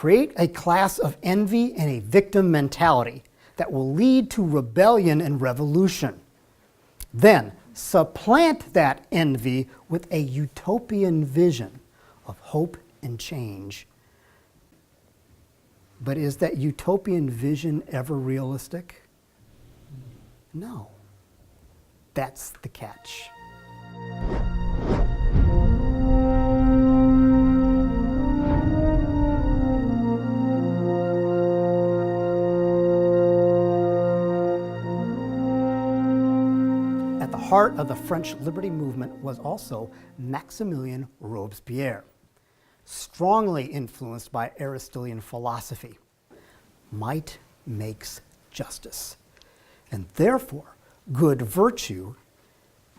create a class of envy and a victim mentality that will lead to rebellion and revolution. Then supplant that envy with a utopian vision of hope and change. But is that utopian vision ever realistic? No. That's the catch. At the heart of the French liberty movement was also Maximilien Robespierre, strongly influenced by Aristotelian philosophy. Might makes justice, and therefore good virtue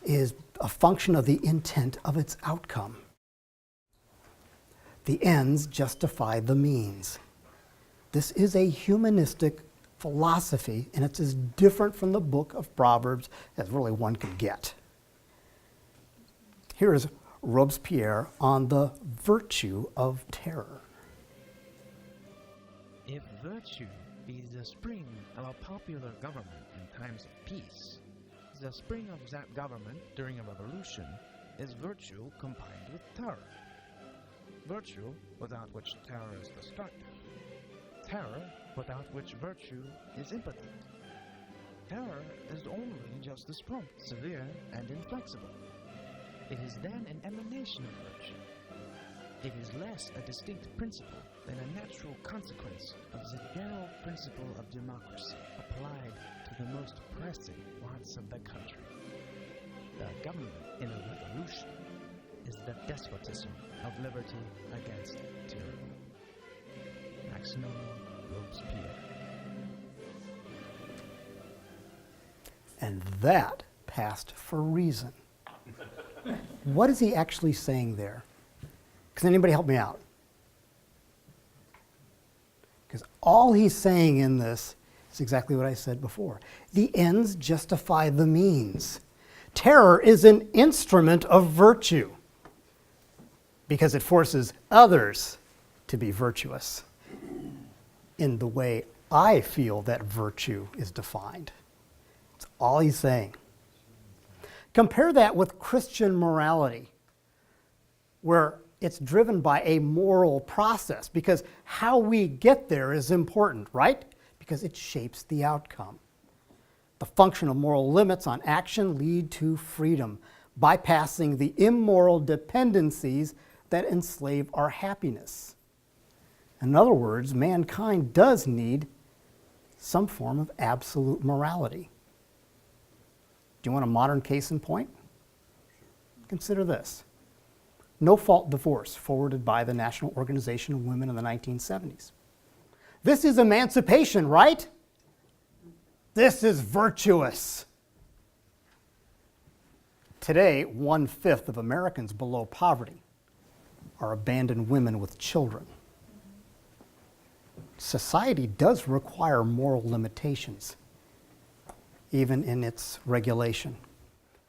is a function of the intent of its outcome. The ends justify the means. This is a humanistic philosophy, and it's as different from the book of Proverbs as really one could get. Here is Robespierre on the virtue of terror. If virtue be the spring of a popular government in times of peace, the spring of that government during a revolution is virtue combined with terror. Virtue without which terror is destructive. Terror without which virtue is impotent. Terror is only just as prompt, severe, and inflexible. It is then an emanation of virtue. It is less a distinct principle than a natural consequence of the general principle of democracy applied to the most pressing wants of the country. The government in a revolution is the despotism of liberty against tyranny. Maximilien Robespierre. And that passed for reason. What is he actually saying there? Can anybody help me out? Because all he's saying in this is exactly what I said before. The ends justify the means. Terror is an instrument of virtue because it forces others to be virtuous in the way I feel that virtue is defined. That's all he's saying. Compare that with Christian morality, where it's driven by a moral process, because how we get there is important, right? Because it shapes the outcome. The function of moral limits on action lead to freedom, bypassing the immoral dependencies that enslave our happiness. In other words, mankind does need some form of absolute morality. Do you want a modern case in point? Consider this. No-fault divorce forwarded by the National Organization of Women in the 1970s. This is emancipation, right? This is virtuous. Today, 1/5 of Americans below poverty are abandoned women with children. Society does require moral limitations, even in its regulation.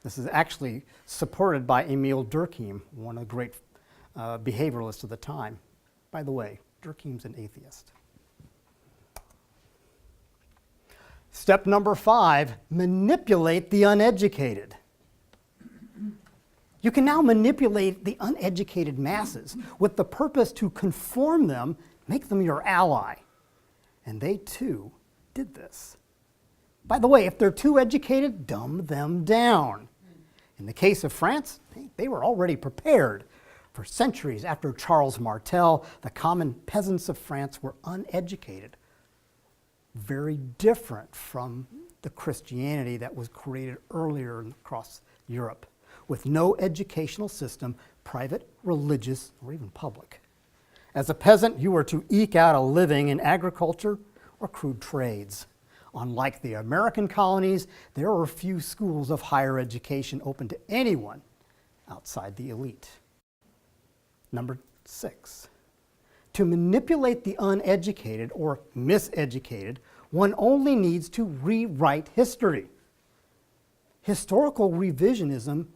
This is actually supported by Emil Durkheim, one of the great behavioralists of the time. By the way, Durkheim's an atheist. Step number 5, manipulate the uneducated. You can now manipulate the uneducated masses with the purpose to conform them, make them your ally. And they too did this. By the way, if they're too educated, dumb them down. In the case of France, they were already prepared. For centuries after Charles Martel, the common peasants of France were uneducated. Very different from the Christianity that was created earlier across Europe, with no educational system, private, religious, or even public. As a peasant, you were to eke out a living in agriculture or crude trades. Unlike the American colonies, there were few schools of higher education open to anyone outside the elite. Number 6, to manipulate the uneducated or miseducated, one only needs to rewrite history. Historical revisionism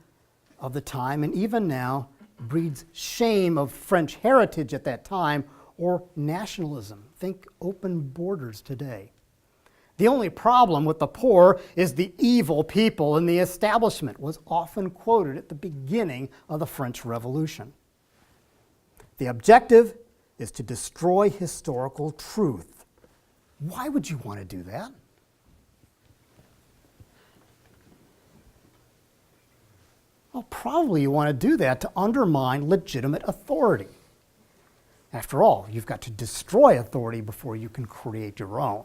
of the time, and even now, breeds shame of French heritage at that time, or nationalism. Think open borders today. The only problem with the poor is the evil people in the establishment was often quoted at the beginning of the French Revolution. The objective is to destroy historical truth. Why would you want to do that? Well, probably you want to do that to undermine legitimate authority. After all, you've got to destroy authority before you can create your own.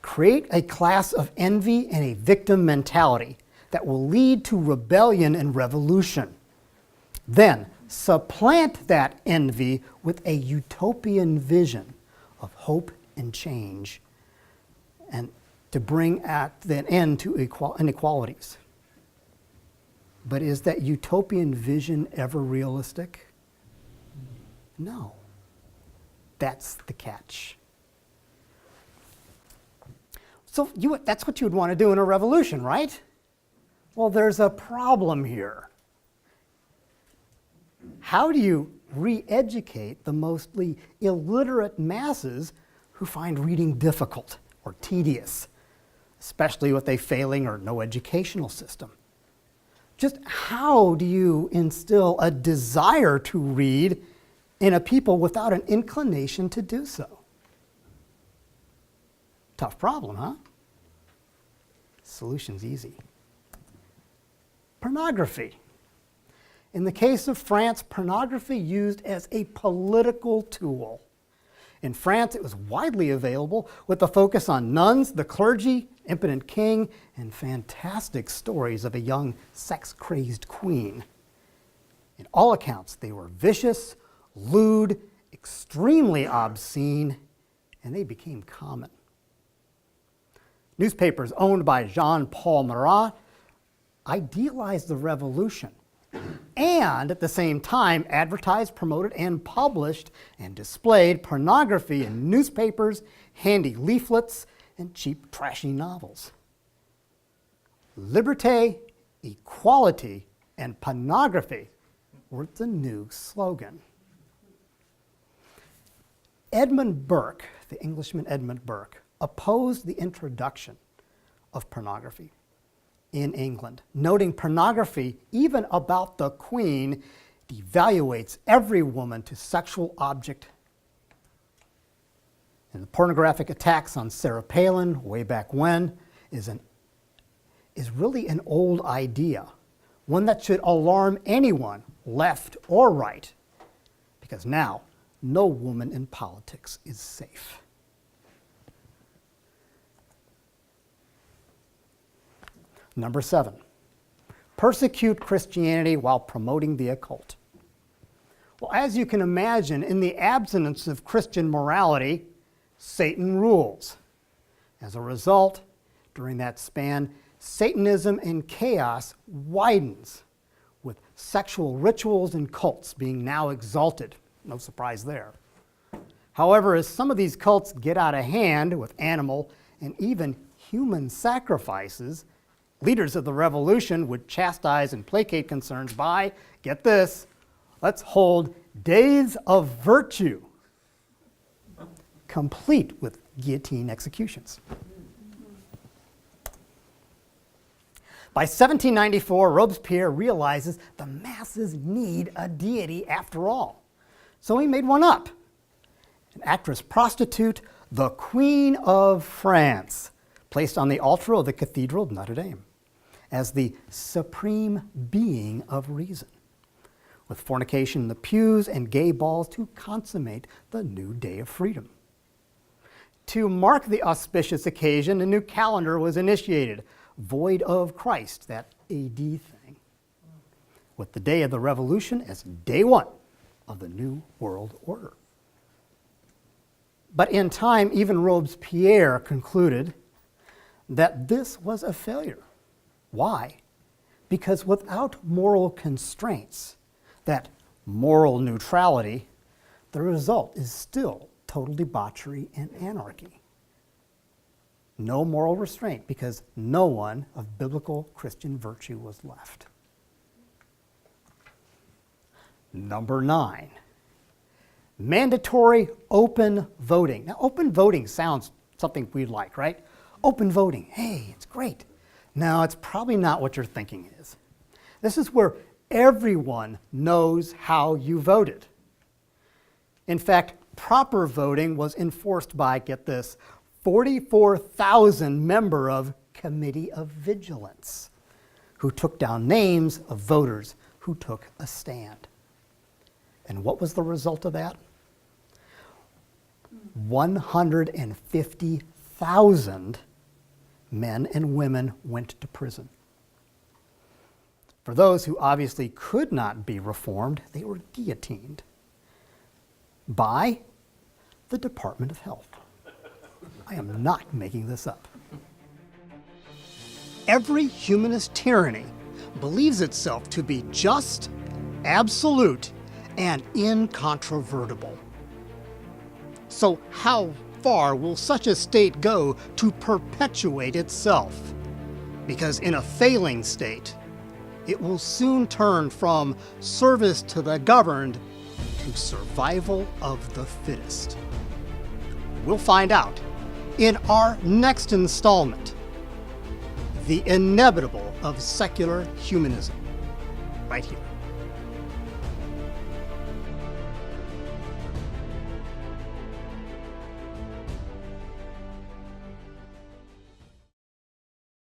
Create a class of envy and a victim mentality that will lead to rebellion and revolution. Then supplant that envy with a utopian vision of hope and change, and to bring an end to inequalities. But is that utopian vision ever realistic? No. That's the catch. So that's what you would want to do in a revolution, right? Well, there's a problem here. How do you re-educate the mostly illiterate masses who find reading difficult or tedious, especially with a failing or no educational system? Just how do you instill a desire to read in a people without an inclination to do so? Tough problem, huh? Solution's easy. Pornography. In the case of France, pornography used as a political tool. In France, it was widely available with a focus on nuns, the clergy, impotent king, and fantastic stories of a young sex-crazed queen. In all accounts, they were vicious, lewd, extremely obscene, and they became common. Newspapers owned by Jean-Paul Marat idealized the revolution and at the same time advertised, promoted, and published and displayed pornography in newspapers, handy leaflets, and cheap, trashy novels. Liberté, equality, and pornography were the new slogan. Edmund Burke, the Englishman Edmund Burke, opposed the introduction of pornography in England, noting pornography, even about the Queen, devaluates every woman to sexual object. And the pornographic attacks on Sarah Palin way back when is really an old idea, one that should alarm anyone, left or right, because now no woman in politics is safe. Number 7, persecute Christianity while promoting the occult. Well, as you can imagine, in the absence of Christian morality, Satan rules. As a result, during that span, Satanism and chaos widens, with sexual rituals and cults being now exalted. No surprise there. However, as some of these cults get out of hand with animal and even human sacrifices, leaders of the revolution would chastise and placate concerns by, get this, let's hold days of virtue, complete with guillotine executions. By 1794, Robespierre realizes the masses need a deity after all. So he made one up. An actress prostitute, the Queen of France, placed on the altar of the Cathedral of Notre Dame as the supreme being of reason, with fornication in the pews and gay balls to consummate the new day of freedom. To mark the auspicious occasion, a new calendar was initiated, void of Christ, that AD thing, with the day of the revolution as day 1 of the new world order. But in time, even Robespierre concluded that this was a failure. Why? Because without moral constraints, that moral neutrality, the result is still total debauchery and anarchy. No moral restraint because no one of biblical Christian virtue was left. Number 9, mandatory open voting. Now, open voting sounds something we'd like, right? Open voting, hey, it's great. No, it's probably not what you're thinking it is. This is where everyone knows how you voted. In fact, proper voting was enforced by, get this, 44,000 member of Committee of Vigilance, who took down names of voters who took a stand. And what was the result of that? 150,000 men and women went to prison. For those who obviously could not be reformed, they were guillotined by the Department of Health. I am not making this up. Every humanist tyranny believes itself to be just, absolute, and incontrovertible. So how far will such a state go to perpetuate itself? Because in a failing state, it will soon turn from service to the governed to survival of the fittest. We'll find out in our next installment, The Inevitable of Secular Humanism, right here.